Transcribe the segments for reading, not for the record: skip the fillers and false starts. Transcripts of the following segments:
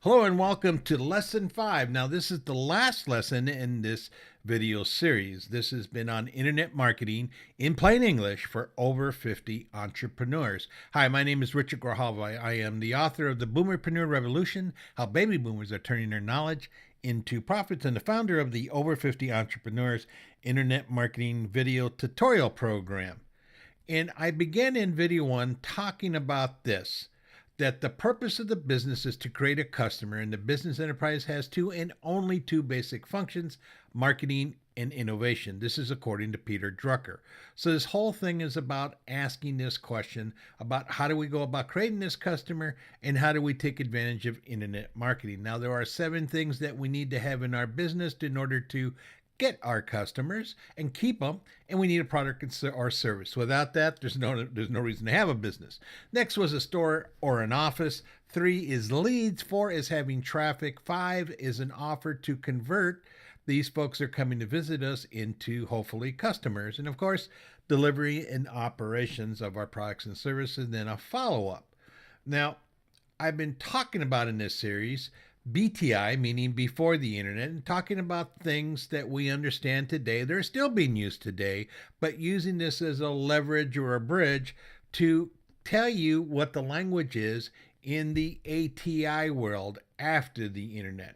Hello and welcome to Lesson 5. Now, this is the last lesson in this video series. This has been on internet marketing in plain English for over 50 entrepreneurs. Hi, my name is Richard Grijalva. I am the author of The Boomerpreneur Revolution, How Baby Boomers Are Turning Their Knowledge into Profits, and the founder of the Over 50 Entrepreneurs Internet Marketing Video Tutorial Program. And I began in video 1 talking about this, that the purpose of the business is to create a customer, and the business enterprise has two and only two basic functions: marketing and innovation. This is according to Peter Drucker. So this whole thing is about asking this question about how do we go about creating this customer and how do we take advantage of internet marketing. Now, there are 7 things that we need to have in our business in order to get our customers and keep them, and we need a product or service. Without that, there's no reason to have a business. Next was a store or an office. 3 is leads. 4 is having traffic. 5 is an offer to convert these folks are coming to visit us into hopefully customers. And of course, delivery and operations of our products and services, and then a follow-up. Now, I've been talking about in this series BTI, meaning before the internet, and talking about things that we understand today. They're still being used today, but using this as a leverage or a bridge to tell you what the language is in the ATI world after the internet.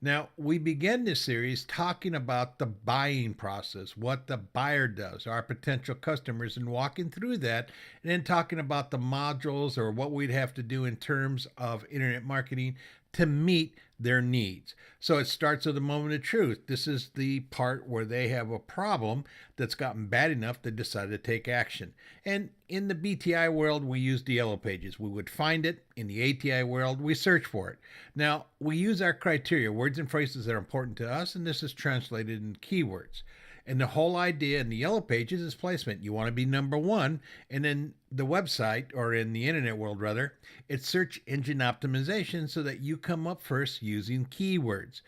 Now, we began this series talking about the buying process, what the buyer does, our potential customers, and walking through that, and then talking about the modules or what we'd have to do in terms of internet marketing to meet their needs. So it starts with the moment of truth. This is the part where they have a problem that's gotten bad enough they decide to take action. And in the BTI world, we use the yellow pages. We would find it. In the ATI world, we search for it. Now, we use our criteria, words and phrases that are important to us, and this is translated in keywords. And the whole idea in the yellow pages is placement. You want to be number 1. And in the website, or in the internet world rather, it's search engine optimization so that you come up first using keywords.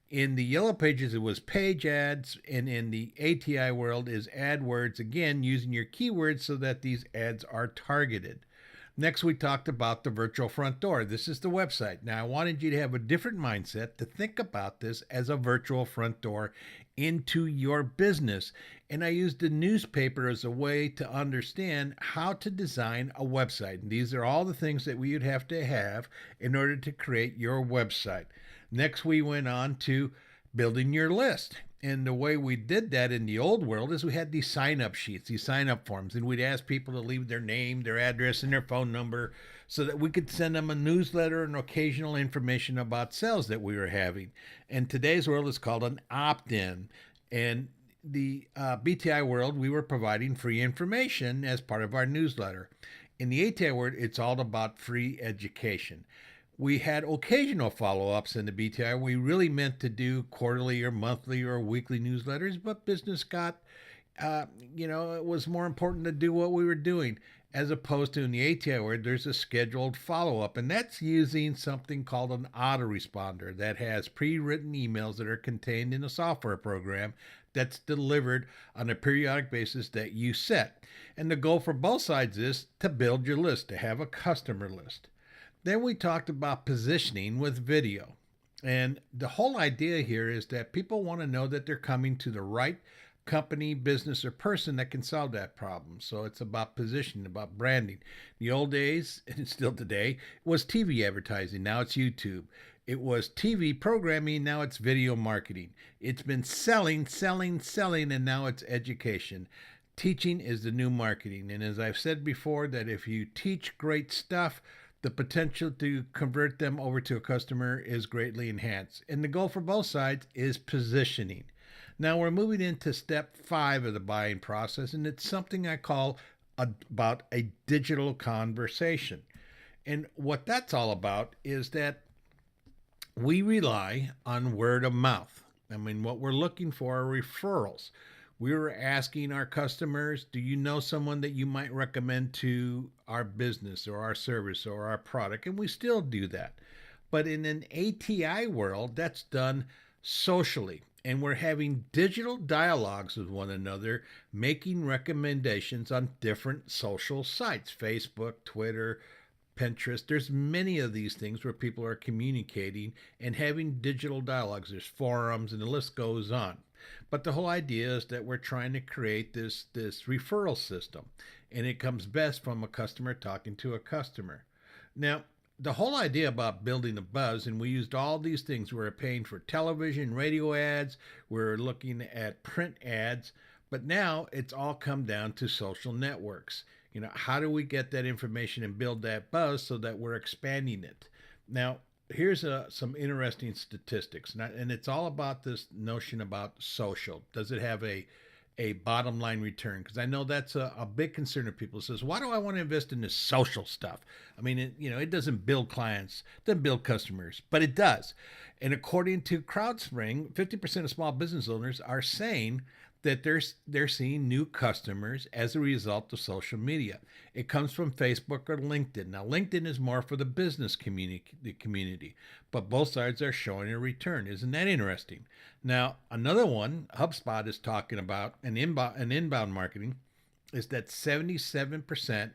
In the yellow pages, it was page ads, and in the ATI world is AdWords, again, using your keywords so that these ads are targeted. Next, we talked about the virtual front door. This is the website. Now, I wanted you to have a different mindset to think about this as a virtual front door into your business. And I used the newspaper as a way to understand how to design a website. And these are all the things that we would have to have in order to create your website. Next, we went on to building your list. And the way we did that in the old world is we had these sign-up sheets, these sign-up forms, and we'd ask people to leave their name, their address, and their phone number so that we could send them a newsletter and occasional information about sales that we were having. And today's world is called an opt-in. And the BTI world, we were providing free information as part of our newsletter. In the ATI world, it's all about free education. We had occasional follow-ups in the BTI. We really meant to do quarterly or monthly or weekly newsletters, but business got, it was more important to do what we were doing, as opposed to in the ATI where there's a scheduled follow-up, and that's using something called an autoresponder that has pre-written emails that are contained in a software program that's delivered on a periodic basis that you set. And the goal for both sides is to build your list, to have a customer list. Then we talked about positioning with video. And the whole idea here is that people want to know that they're coming to the right company, business, or person that can solve that problem. So it's about positioning, about branding. In the old days, and still today, it was TV advertising. Now it's YouTube. It was TV programming. Now it's video marketing. It's been selling, and now it's education. Teaching is the new marketing. And as I've said before, that if you teach great stuff, the potential to convert them over to a customer is greatly enhanced. And the goal for both sides is positioning. Now we're moving into step 5 of the buying process, and it's something I call about a digital conversation. And what that's all about is that we rely on word of mouth. I mean, what we're looking for are referrals. We were asking our customers, do you know someone that you might recommend to our business or our service or our product? And we still do that. But in an ATI world, that's done socially. And we're having digital dialogues with one another, making recommendations on different social sites: Facebook, Twitter, Pinterest. There's many of these things where people are communicating and having digital dialogues. There's forums, and the list goes on. But the whole idea is that we're trying to create this referral system, and it comes best from a customer talking to a customer. Now, the whole idea about building a buzz, and we used all these things. We were paying for television, radio ads, we're looking at print ads, but now it's all come down to social networks. How do we get that information and build that buzz so that we're expanding it? Now, here's some interesting statistics, and it's all about this notion about social. Does it have a bottom line return? Because I know that's a big concern of people. It says, why do I want to invest in this social stuff? I mean, it doesn't build clients, doesn't build customers, but it does. And according to CrowdSpring, 50% of small business owners are saying that they're seeing new customers as a result of social media. It comes from Facebook or LinkedIn. Now, LinkedIn is more for the business community, but both sides are showing a return. Isn't that interesting? Now, another one, HubSpot is talking about an inbound marketing, is that 77%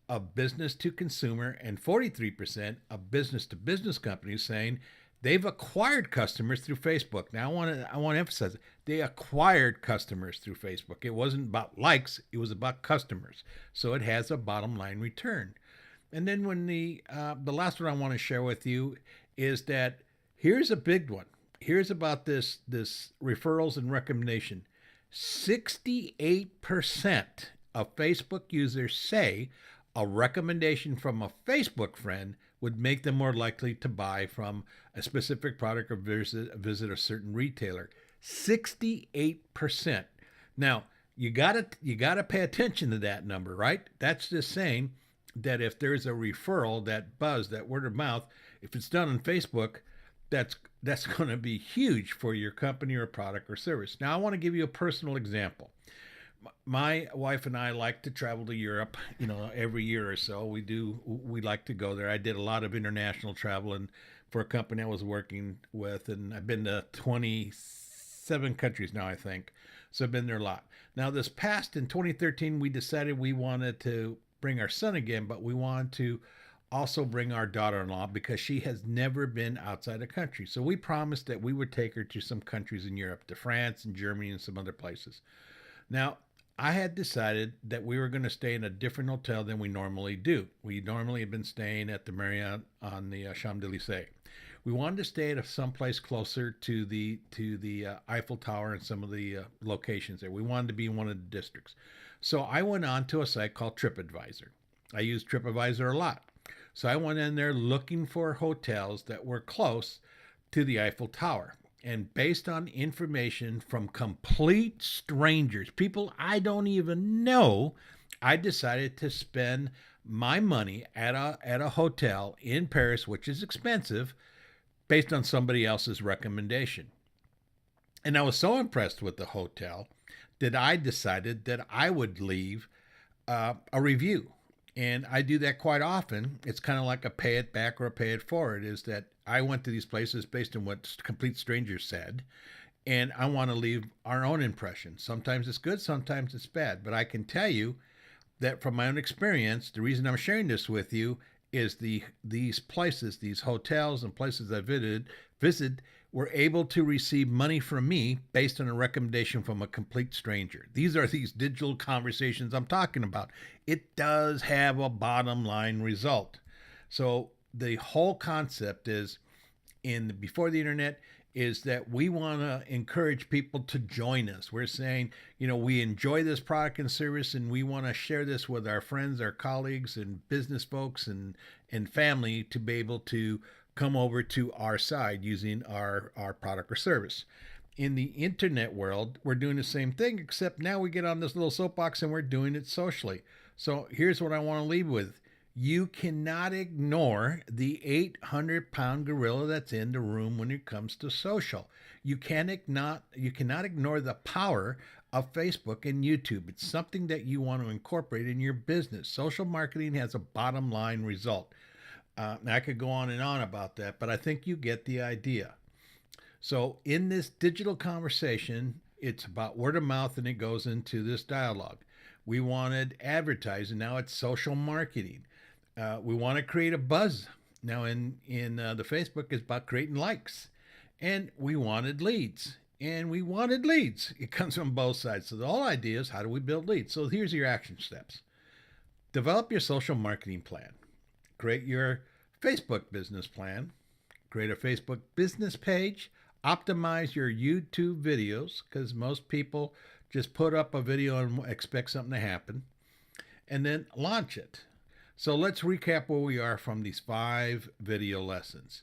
of business to consumer and 43% of business to business companies saying they've acquired customers through Facebook. Now, I want to emphasize it. They acquired customers through Facebook. It wasn't about likes. It was about customers. So it has a bottom line return. And then when the last one I want to share with you is that here's a big one. Here's about this referrals and recommendation. 68% of Facebook users say a recommendation from a Facebook friend would make them more likely to buy from a specific product or visit a certain retailer. 68%. Now, you gotta pay attention to that number, right? That's just saying that if there's a referral, that buzz, that word of mouth, if it's done on Facebook, that's going to be huge for your company or product or service. Now, I want to give you a personal example. My wife and I like to travel to Europe, every year or so. We like to go there. I did a lot of international travel and for a company I was working with, and I've been to 27 countries now, I think. So I've been there a lot. Now, in 2013, we decided we wanted to bring our son again, but we wanted to also bring our daughter-in-law because she has never been outside the country. So we promised that we would take her to some countries in Europe, to France and Germany and some other places. Now, I had decided that we were going to stay in a different hotel than we normally do. We normally have been staying at the Marriott on the Champs-Élysées. We wanted to stay at someplace closer to the Eiffel Tower and some of the locations there. We wanted to be in one of the districts. So I went on to a site called TripAdvisor. I use TripAdvisor a lot. So I went in there looking for hotels that were close to the Eiffel Tower. And based on information from complete strangers, people I don't even know, I decided to spend my money at a hotel in Paris, which is expensive, based on somebody else's recommendation. And I was so impressed with the hotel that I decided that I would leave a review. And I do that quite often. It's kind of like a pay it back or a pay it forward, is that I went to these places based on what complete strangers said, and I want to leave our own impression. Sometimes it's good, sometimes it's bad. But I can tell you that from my own experience, the reason I'm sharing this with you is these places, these hotels and places I visited were able to receive money from me based on a recommendation from a complete stranger. These are these digital conversations I'm talking about. It does have a bottom line result. So the whole concept is before the internet is that we want to encourage people to join us. We're saying, we enjoy this product and service, and we want to share this with our friends, our colleagues, and business folks and family to be able to come over to our side using our product or service. In the internet world, we're doing the same thing, except now we get on this little soapbox and we're doing it socially. So here's what I want to leave with. You cannot ignore the 800-pound gorilla that's in the room when it comes to social. You cannot ignore the power of Facebook and YouTube. It's something that you want to incorporate in your business. Social marketing has a bottom line result. I could go on and on about that, but I think you get the idea. So in this digital conversation, it's about word of mouth, and it goes into this dialogue. We wanted advertising. Now it's social marketing. We want to create a buzz. Now, in the Facebook is about creating likes, and we wanted leads, and we wanted leads. It comes from both sides. So the whole idea is how do we build leads? So here's your action steps: develop your social marketing plan, create your Facebook business plan, create a Facebook business page, optimize your YouTube videos because most people just put up a video and expect something to happen, and then launch it. So let's recap where we are from these 5 video lessons.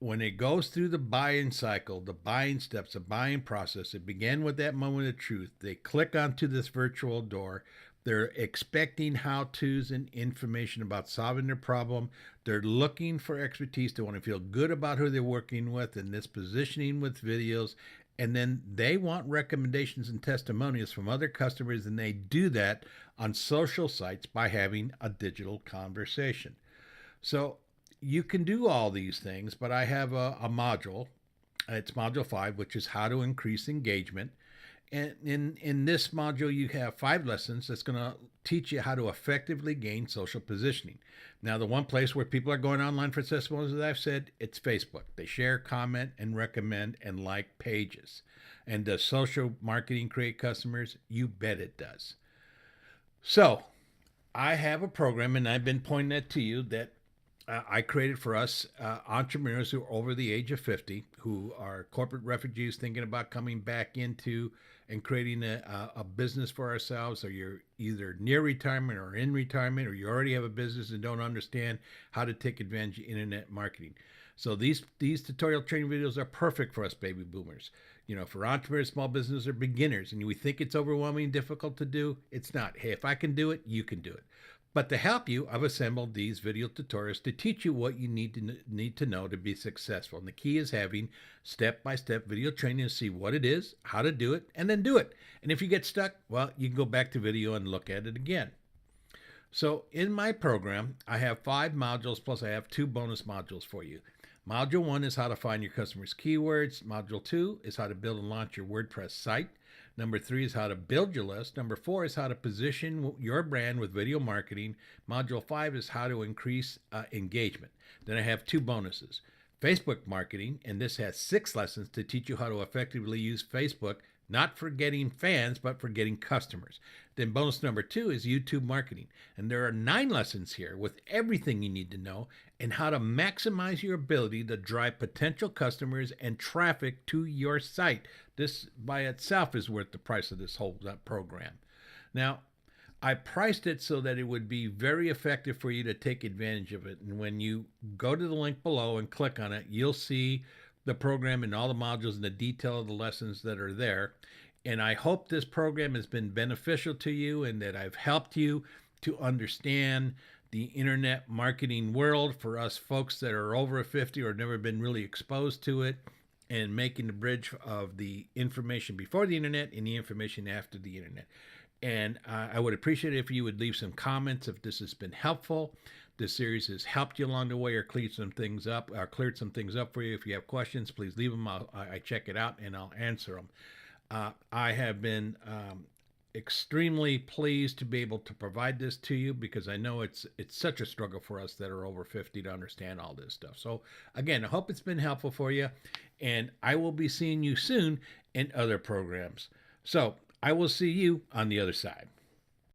When it goes through the buying cycle, the buying steps, the buying process, it began with that moment of truth. They click onto this virtual door. They're expecting how-tos and information about solving their problem. They're looking for expertise. They want to feel good about who they're working with and this positioning with videos. And then they want recommendations and testimonials from other customers, and they do that on social sites by having a digital conversation. So you can do all these things, but I have a module. It's module 5, which is how to increase engagement. And in this module, you have 5 lessons that's going to teach you how to effectively gain social positioning. Now, the one place where people are going online for testimonials, as I've said, it's Facebook. They share, comment, and recommend and like pages. And does social marketing create customers? You bet it does. So I have a program, and I've been pointing that to you, that I created for us entrepreneurs who are over the age of 50, who are corporate refugees thinking about coming back into and creating a business for ourselves, or you're either near retirement or in retirement, or you already have a business and don't understand how to take advantage of internet marketing. So these tutorial training videos are perfect for us baby boomers. You know, for entrepreneurs, small business, or beginners, and we think it's overwhelming and difficult to do. It's not. Hey, if I can do it, you can do it. But to help you, I've assembled these video tutorials to teach you what you need to know to be successful. And the key is having step-by-step video training to see what it is, how to do it, and then do it. And if you get stuck, well, you can go back to video and look at it again. So in my program, I have 5 modules, plus I have 2 bonus modules for you. Module 1 is how to find your customers' keywords. Module 2 is how to build and launch your WordPress site. Number 3 is how to build your list. Number 4 is how to position your brand with video marketing. Module 5 is how to increase engagement. Then I have 2 bonuses. Facebook marketing, and this has 6 lessons to teach you how to effectively use Facebook, not for getting fans, but for getting customers. Then bonus number 2 is YouTube marketing. And there are 9 lessons here with everything you need to know and how to maximize your ability to drive potential customers and traffic to your site. This by itself is worth the price of this whole program. Now, I priced it so that it would be very effective for you to take advantage of it. And when you go to the link below and click on it, you'll see the program and all the modules and the detail of the lessons that are there. And I hope this program has been beneficial to you and that I've helped you to understand the internet marketing world for us folks that are over 50 or never been really exposed to it, and making the bridge of the information before the internet and the information after the internet. And I would appreciate it if you would leave some comments if this has been helpful. This series has helped you along the way or cleared some things up for you. If you have questions, please leave them. I check it out and I'll answer them. I have been extremely pleased to be able to provide this to you because I know it's such a struggle for us that are over 50 to understand all this stuff. So again, I hope it's been helpful for you, and I will be seeing you soon in other programs. So I will see you on the other side.